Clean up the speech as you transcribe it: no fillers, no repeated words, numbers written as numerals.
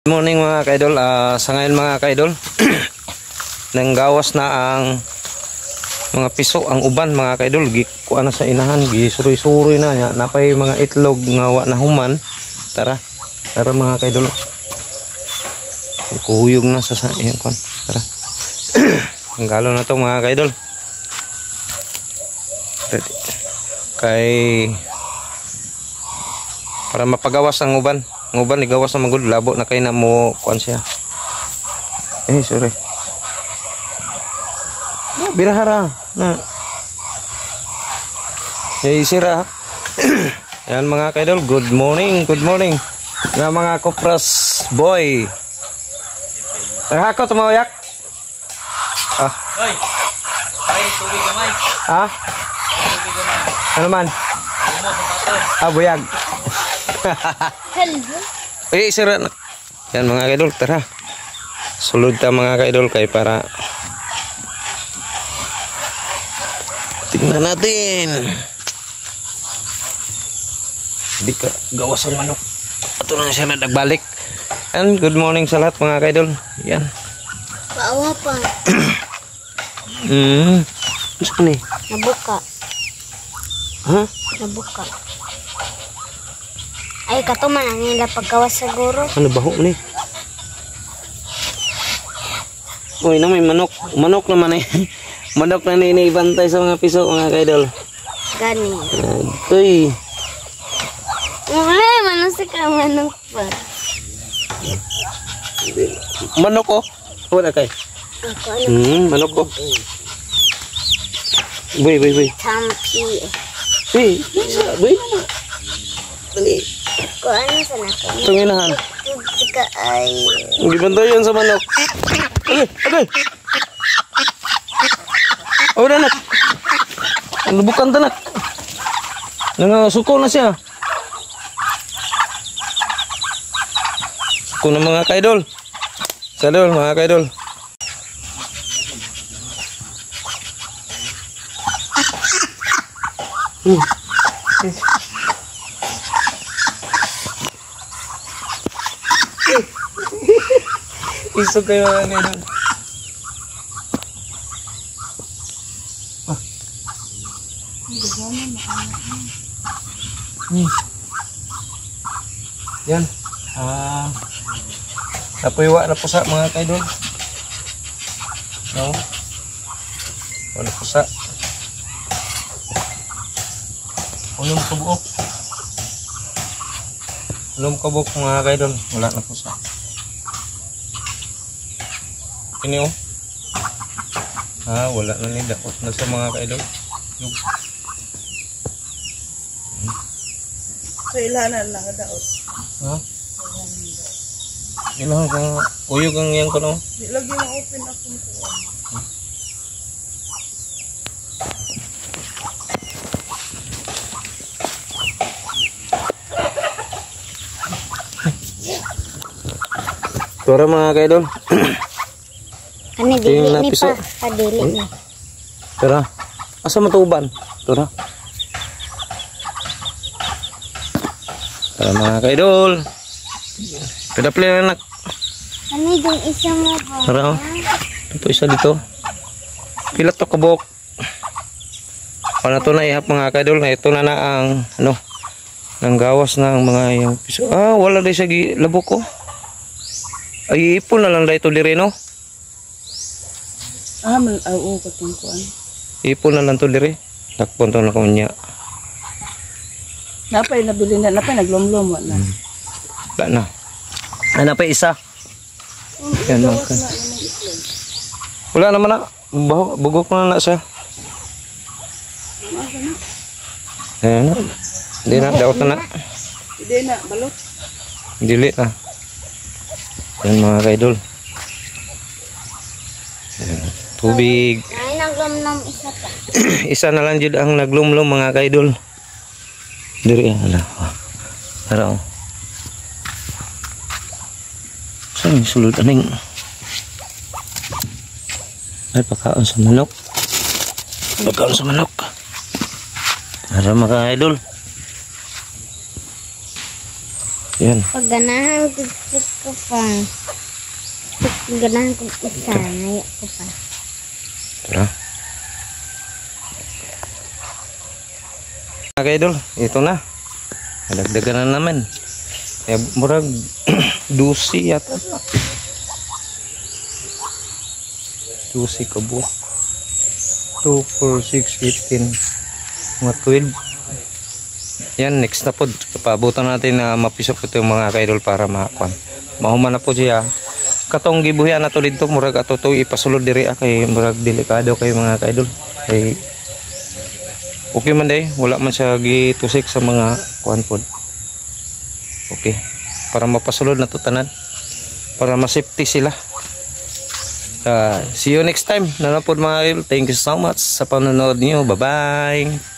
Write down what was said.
Good morning mga kaidol. Sa ngayon mga kaidol nanggawas na ang mga piso, ang uban mga kaidol. Kuha na sa inahan, gisuroy-suroy na nya. Napay mga itlog nga wa na human. Tara mga kaidol. Kuhuyog na sa yan kon. Tara. Ang galo na to mga kaidol. Kay para mapagawas ang uban. Nguban igawas na magud, labo na kay na mo kuan siya. Sorry. Birahara na. Sira. Yan mga kaidol, good morning. Nga mga kopras boy. Hako tumayak. Hoy. Ay, tubig gamay. Tubig gamay. Ano man? Buyag. Hello. Sira na. Yan mga kaidol, tara. Sulod ta mga kaidol kay para tingnan natin. Hindi ka gawas ang manok. Ito na siya na nagbalik. And good morning sa lahat mga kaidol. Yan. Paawa pa. Saan ni? Nabuka. Ha? Nabuka. Ay, katuman ang nila paggawas siguro. Ano baho ni? Uy, na may manok. Manok naman eh. Manok na iniibantay sa mga piso mga kaidol. Gani. Uy. Ay, manusik ka, manok pa. Manok oh. Wala kay. Ako, ano? Manok oh. Boy. Tampi. Boy. Dali. Ko ano sa natin? Tunginahan. Sika ay... Hindi bantayan sa manok. Agay. Na nak. Lubukan tanak. Suko na siya. Suko na mga kaidol. Sadol mga kaidol. Isog kayo mga kaidol. Yan. Napuywa na pusa mga kaidol. No. Wala pusa. Ulong kabuk mga kaidol. Wala na pusa. Ini oh. Wala na ni daot na sa mga kaidol. Kailangan lang daot. Ilang kang uyog ang yang kuno. Lagi na open ako nito. Tora mga kaidol. Ano, dili Tingnan ni piso. pa. Dili ni. Tara. Asa matuban? Tora. Tara mga kaidol. Pedapli na anak. Ano yung isa mo ba? Tara oh. Ito isa dito. Pila to kabok. Para to na ihap mga kaidol na ito na ang ng gawas ng mga yung piso. Wala din siya labok ko. Ay ipon na lang dito dire no. Oo, katong kuan. Ipon na lang to dire. Takpon to na kunya. Napay nabili na, napay naglomlom na. Wala na. Napay isa. Yan lang. Wala naman na. Bugok na siya. Ayan na. Hindi na. Daot na. Hindi na, balot. Dili na. Yan mga kaidol. Ayan. Tubig. Ay, naglomnom isa pa. Isa na lang jud ang naglumlum mga kaidol. Diri ala. Tara oh. Saan sulod aning? Ay pakaon sa manok. Tara mga kaidol. Yan. Pag ganahan ko pa. Pag ganahan ko isa, ngayon ko pa. Tara. Mga idol, ito na. Nadagdagan na naman. Murag 12 yata. 12 kabuk. 2, 4, 6, 18. Mga 12. Yan, next na po. Paabutan natin na mapisok ito yung mga kaidol para makuan. Mahuman na po siya. Katong gibuhian na to dito, murag ato to ipasulod diri kay murag delikado kay mga kaidol. Kay okay man day, wala man siya gitusik sa mga kuan pod. Okay. Para mapasulod na to tanan. Para ma-safety sila. See you next time. Nanapod mga idol. Thank you so much sa panonood niyo. Bye-bye.